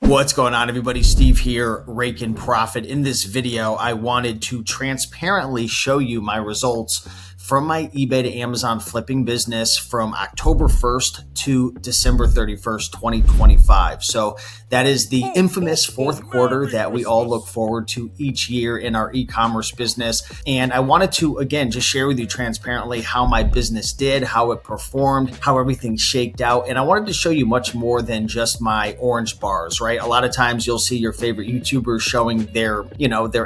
What's going on, everybody? Steve here, Rake and Profit. In this video, I wanted to transparently show you my results from my eBay to Amazon flipping business from October 1st to December 31st, 2025. So that is the infamous fourth quarter that we all look forward to each year in our e-commerce business. And I wanted to, again, just share with you transparently how my business did, how it performed, how everything shaked out. And I wanted to show you much more than just my orange bars, right? A lot of times you'll see your favorite YouTubers showing their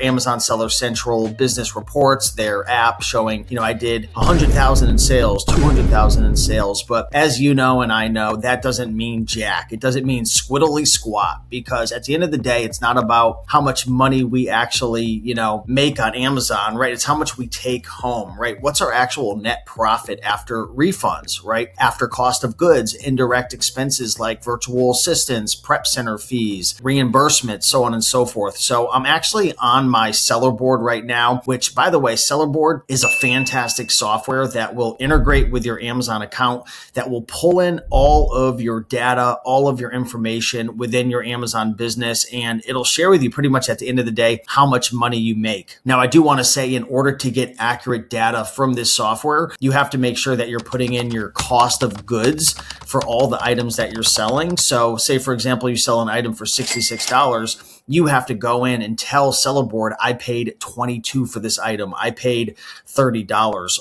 Amazon Seller Central business reports, their app showing, I did 100,000 in sales, 200,000 in sales. But as you know, and I know, that doesn't mean jack. It doesn't mean squiddly squat, because at the end of the day, it's not about how much money we actually, make on Amazon, right? It's how much we take home, right? What's our actual net profit after refunds, right? After cost of goods, indirect expenses like virtual assistants, prep center fees, reimbursement, so on and so forth. So I'm actually on my seller board right now, which, by the way, seller board is a fantastic software that will integrate with your Amazon account, that will pull in all of your data, all of your information within your Amazon business, and it'll share with you pretty much at the end of the day how much money you make. Now, I do want to say, in order to get accurate data from this software, you have to make sure that you're putting in your cost of goods for all the items that you're selling. So say, for example, you sell an item for $66. You have to go in and tell seller board, I paid $22 for this item. I paid $30.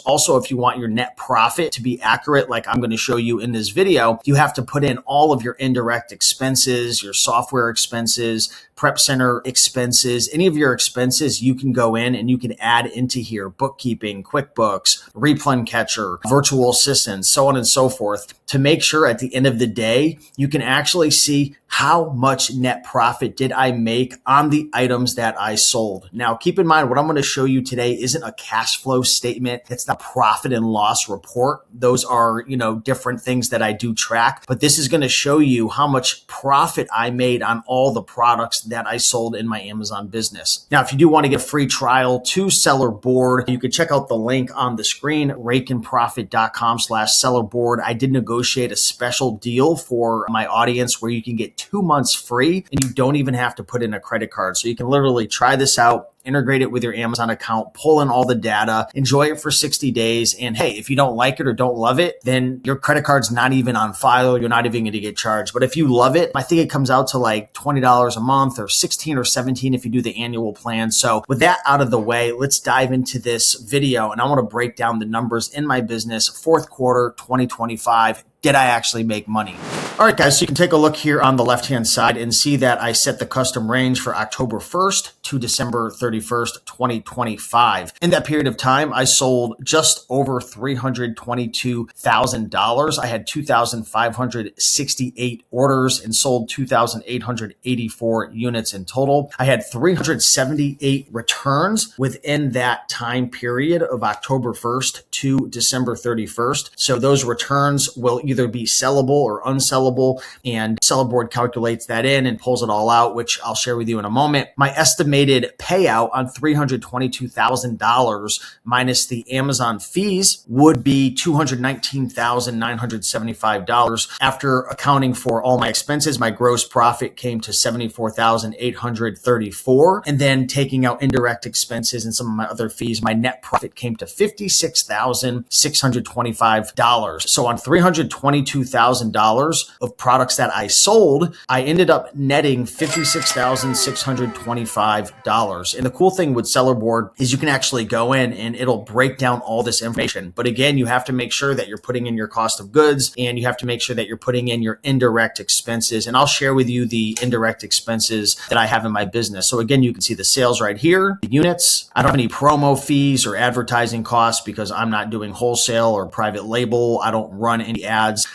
Also, if you want your net profit to be accurate, like I'm going to show you in this video, you have to put in all of your indirect expenses, your software expenses, prep center expenses, any of your expenses. You can go in and you can add into here bookkeeping, QuickBooks, Replen Catcher, virtual assistants, so on and so forth, to make sure at the end of the day, you can actually see how much net profit did I make on the items that I sold. Now, keep in mind, what I'm going to show you today isn't a cash flow statement. It's not a profit and loss report. Those are, different things that I do track, but this is going to show you how much profit I made on all the products that I sold in my Amazon business. Now, if you do want to get a free trial to Seller Board, you can check out the link on the screen, rakeandprofit.com/seller board. I did negotiate a special deal for my audience where you can get 2 months free and you don't even have to put in a credit card. So you can literally try this out, integrate it with your Amazon account, pull in all the data, enjoy it for 60 days. And hey, if you don't like it or don't love it, then your credit card's not even on file. You're not even going to get charged. But if you love it, I think it comes out to like $20 a month or $16 or $17 if you do the annual plan. So with that out of the way, let's dive into this video. And I want to break down the numbers in my business, fourth quarter, 2025. Did I actually make money? All right, guys, so you can take a look here on the left-hand side and see that I set the custom range for October 1st to December 31st, 2025. In that period of time, I sold just over $322,000. I had 2,568 orders and sold 2,884 units in total. I had 378 returns within that time period of October 1st to December 31st. So those returns will either be sellable or unsellable, and Seller Board calculates that in and pulls it all out, which I'll share with you in a moment. My estimated payout on $322,000 minus the Amazon fees would be $219,975. After accounting for all my expenses, my gross profit came to $74,834. And then taking out indirect expenses and some of my other fees, my net profit came to $56,625. So on $322,000 of products that I sold, I ended up netting $56,625. And the cool thing with Seller Board is you can actually go in and it'll break down all this information. But again, you have to make sure that you're putting in your cost of goods, and you have to make sure that you're putting in your indirect expenses. And I'll share with you the indirect expenses that I have in my business. So again, you can see the sales right here, the units. I don't have any promo fees or advertising costs because I'm not doing wholesale or private label. I don't run any ads.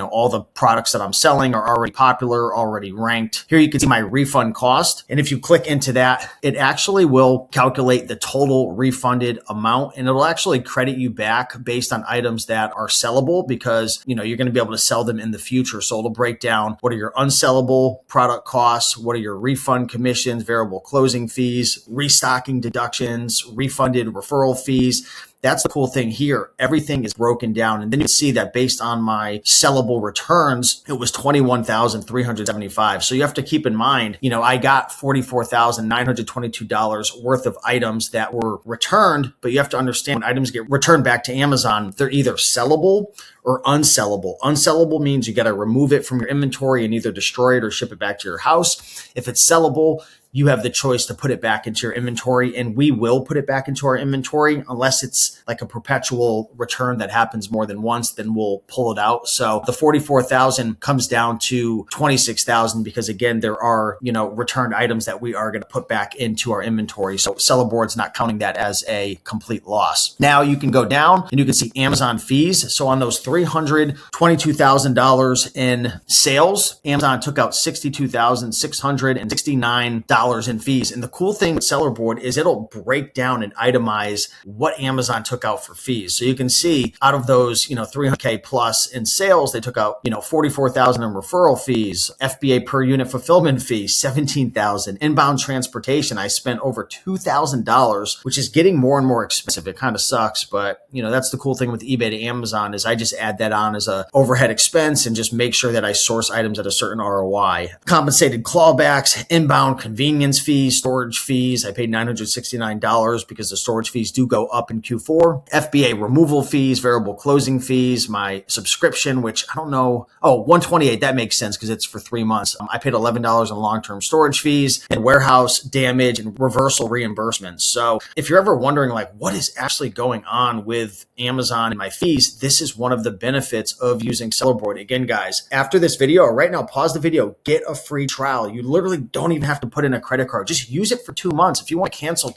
All the products that I'm selling are already popular, already ranked. Here you can see my refund cost. And if you click into that, it actually will calculate the total refunded amount, and it'll actually credit you back based on items that are sellable, because, you're going to be able to sell them in the future. So it'll break down what are your unsellable product costs, what are your refund commissions, variable closing fees, restocking deductions, refunded referral fees. that's the cool thing here. Everything is broken down. And then you see that based on my sellable returns, it was $21,375. So you have to keep in mind, I got $44,922 worth of items that were returned, but you have to understand when items get returned back to Amazon, they're either sellable or unsellable. Unsellable means you got to remove it from your inventory and either destroy it or ship it back to your house. If it's sellable, you have the choice to put it back into your inventory, and we will put it back into our inventory unless it's like a perpetual return that happens more than once, then we'll pull it out. So the 44,000 comes down to 26,000 because again, there are, returned items that we are going to put back into our inventory. So Seller Board's not counting that as a complete loss. Now you can go down and you can see Amazon fees. So on those $322,000 in sales, Amazon took out $62,669 in fees. And the cool thing with Seller Board is it'll break down and itemize what Amazon took out for fees. So you can see out of those, 300K plus in sales, they took out, 44,000 in referral fees, FBA per unit fulfillment fee, 17,000, inbound transportation. I spent over $2,000, which is getting more and more expensive. It kind of sucks, but that's the cool thing with eBay to Amazon is I just add that on as a overhead expense and just make sure that I source items at a certain ROI. Compensated clawbacks, inbound convenience fees, storage fees. I paid $969 because the storage fees do go up in Q4. FBA removal fees, variable closing fees, my subscription, which I don't know. Oh, $128. That makes sense because it's for 3 months. I paid $11 in long-term storage fees and warehouse damage and reversal reimbursements. So if you're ever wondering what is actually going on with Amazon and my fees, this is one of the benefits of using Seller Board. Again, guys, after this video, right now, pause the video, get a free trial. You literally don't even have to put in a credit card. Just use it for 2 months. If you want to cancel,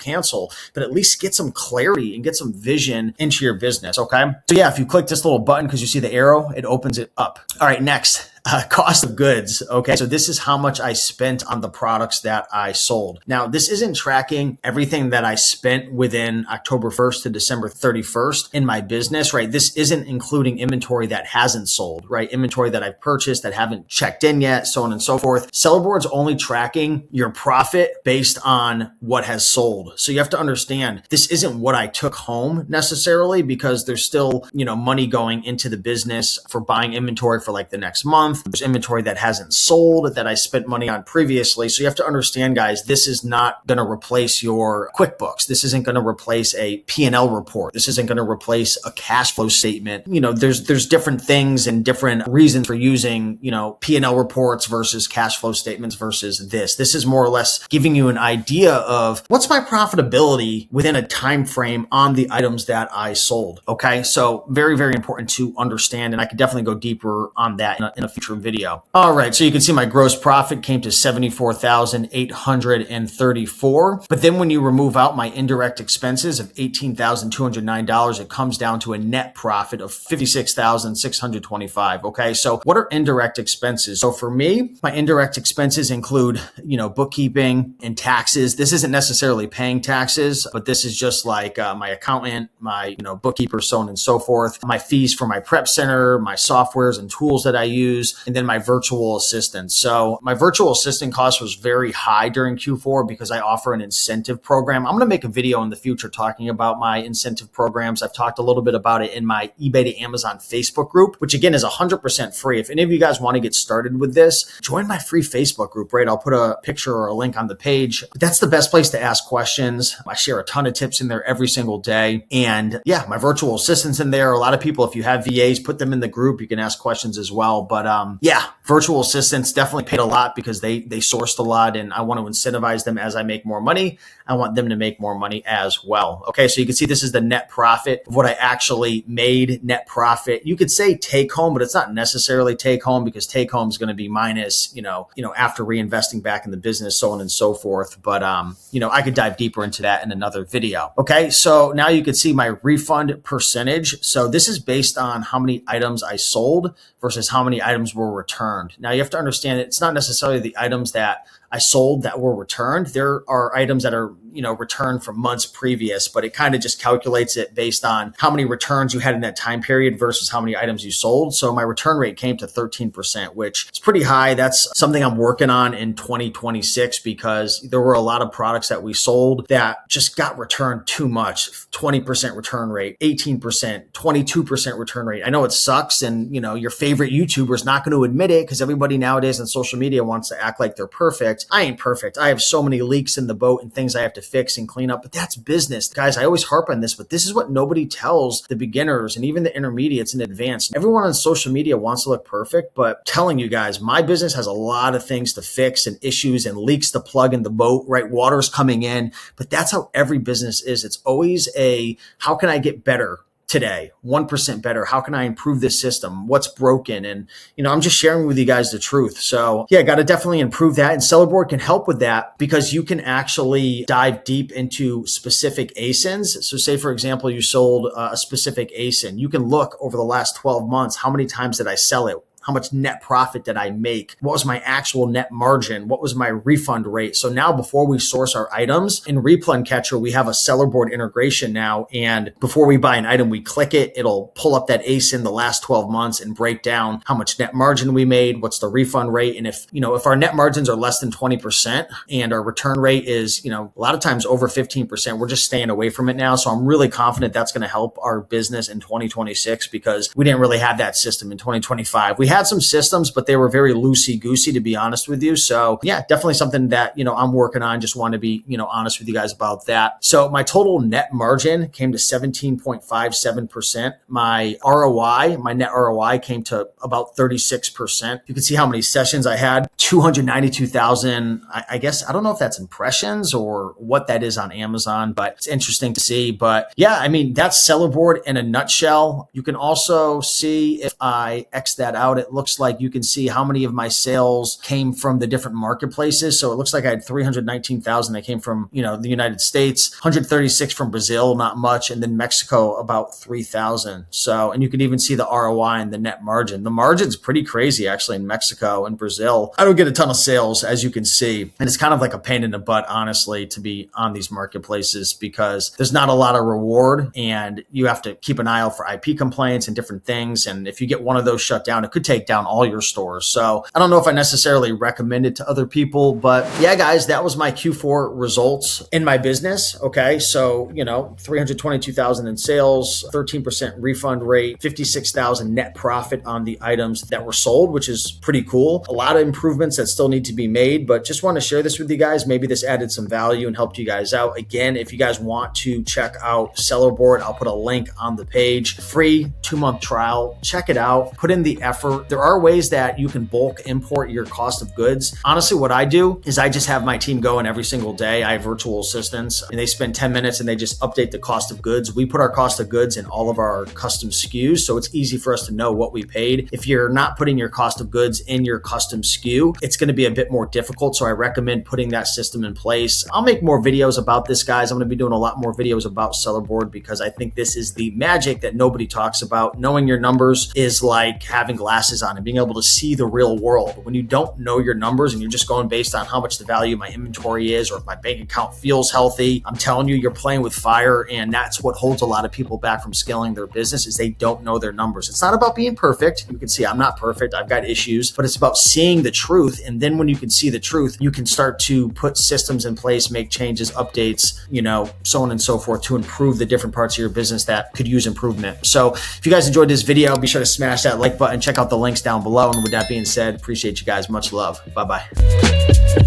but at least get some clarity and get some vision into your business. Okay. So yeah, if you click this little button, because you see the arrow, it opens it up. All right, next. Cost of goods. Okay. So this is how much I spent on the products that I sold. Now, this isn't tracking everything that I spent within October 1st to December 31st in my business, right? This isn't including inventory that hasn't sold, right? Inventory that I've purchased that haven't checked in yet, so on and so forth. Seller Board's only tracking your profit based on what has sold. So you have to understand this isn't what I took home necessarily because there's still, money going into the business for buying inventory for the next month. There's inventory that hasn't sold that I spent money on previously. So you have to understand, guys, this is not going to replace your QuickBooks. This isn't going to replace a P&L report. This isn't going to replace a cash flow statement. There's different things and different reasons for using, P&L reports versus cash flow statements versus this. This is more or less giving you an idea of what's my profitability within a time frame on the items that I sold. Okay. So very, very important to understand. And I could definitely go deeper on that in a future video. All right. So you can see my gross profit came to $74,834. But then when you remove out my indirect expenses of $18,209, it comes down to a net profit of $56,625. Okay. So what are indirect expenses? So for me, my indirect expenses include, bookkeeping and taxes. This isn't necessarily paying taxes, but this is just my accountant, my, bookkeeper, so on and so forth, my fees for my prep center, my softwares and tools that I use, and then my virtual assistant. So my virtual assistant cost was very high during Q4 because I offer an incentive program. I'm going to make a video in the future talking about my incentive programs. I've talked a little bit about it in my eBay to Amazon Facebook group, which again is 100% free. If any of you guys want to get started with this, join my free Facebook group, right? I'll put a picture or a link on the page. That's the best place to ask questions. I share a ton of tips in there every single day. And yeah, my virtual assistant's in there. A lot of people, if you have VAs, put them in the group. You can ask questions as well. But yeah, virtual assistants definitely paid a lot because they sourced a lot and I want to incentivize them as I make more money. I want them to make more money as well. Okay. So you can see this is the net profit of what I actually made, net profit. You could say take home, but it's not necessarily take home because take home is going to be minus, after reinvesting back in the business, so on and so forth. But, I could dive deeper into that in another video. Okay. So now you can see my refund percentage. So this is based on how many items I sold versus how many items were returned. Now you have to understand it's not necessarily the items that I sold that were returned. There are items that are, return from months previous, but it kind of just calculates it based on how many returns you had in that time period versus how many items you sold. So my return rate came to 13%, which is pretty high. That's something I'm working on in 2026 because there were a lot of products that we sold that just got returned too much. 20% return rate, 18%, 22% return rate. I know it sucks, and your favorite YouTuber is not going to admit it because everybody nowadays on social media wants to act like they're perfect. I ain't perfect. I have so many leaks in the boat and things I have to fix and clean up, but that's business. Guys, I always harp on this, but this is what nobody tells the beginners and even the intermediates and advanced. Everyone on social media wants to look perfect, but I'm telling you guys, my business has a lot of things to fix and issues and leaks to plug in the boat, right? Water's coming in, but that's how every business is. It's always how can I get better today? 1% better. How can I improve this system? What's broken? And, I'm just sharing with you guys the truth. So yeah, got to definitely improve that. And Sellerboard can help with that because you can actually dive deep into specific ASINs. So say, for example, you sold a specific ASIN. You can look over the last 12 months, how many times did I sell it? How much net profit did I make? What was my actual net margin? What was my refund rate? So now before we source our items in Replan Catcher, we have a Sellerboard integration now. And before we buy an item, we click it. It'll pull up that ASIN the last 12 months and break down how much net margin we made. What's the refund rate? And if our net margins are less than 20% and our return rate is, a lot of times over 15%, we're just staying away from it now. So I'm really confident that's going to help our business in 2026 because we didn't really have that system in 2025. We had some systems, but they were very loosey-goosey, to be honest with you. So yeah, definitely something that, I'm working on. Just want to be, honest with you guys about that. So my total net margin came to 17.57%. My ROI, my net ROI came to about 36%. You can see how many sessions I had, 292,000. I guess, I don't know if that's impressions or what that is on Amazon, but it's interesting to see. But yeah, that's Sellerboard in a nutshell. You can also see if I X that out, it looks like you can see how many of my sales came from the different marketplaces. So it looks like I had 319,000 that came from, the United States, 136 from Brazil, not much. And then Mexico, about 3,000. So, and you can even see the ROI and the net margin. The margin's pretty crazy actually in Mexico and Brazil. I don't get a ton of sales, as you can see. And it's kind of like a pain in the butt, honestly, to be on these marketplaces because there's not a lot of reward and you have to keep an eye out for IP complaints and different things. And if you get one of those shut down, it could take down all your stores. So I don't know if I necessarily recommend it to other people, but yeah, guys, that was my Q4 results in my business. Okay. So, 322,000 in sales, 13% refund rate, 56,000 net profit on the items that were sold, which is pretty cool. A lot of improvements that still need to be made, but just want to share this with you guys. Maybe this added some value and helped you guys out. Again, if you guys want to check out Sellerboard, I'll put a link on the page, free 2-month trial. Check it out, put in the effort. There are ways that you can bulk import your cost of goods. Honestly, what I do is I just have my team go in every single day. I have virtual assistants and they spend 10 minutes and they just update the cost of goods. We put our cost of goods in all of our custom SKUs. So it's easy for us to know what we paid. If you're not putting your cost of goods in your custom SKU, it's going to be a bit more difficult. So I recommend putting that system in place. I'll make more videos about this, guys. I'm going to be doing a lot more videos about Sellerboard because I think this is the magic that nobody talks about. Knowing your numbers is like having glasses on and being able to see the real world. When you don't know your numbers and you're just going based on how much the value of my inventory is or if my bank account feels healthy, I'm telling you, you're playing with fire. And that's what holds a lot of people back from scaling their business is they don't know their numbers. It's not about being perfect. You can see I'm not perfect. I've got issues, but it's about seeing the truth. And then when you can see the truth, you can start to put systems in place, make changes, updates, so on and so forth to improve the different parts of your business that could use improvement. So if you guys enjoyed this video, be sure to smash that like button, check out the links down below. And with that being said, appreciate you guys. Much love. Bye-bye.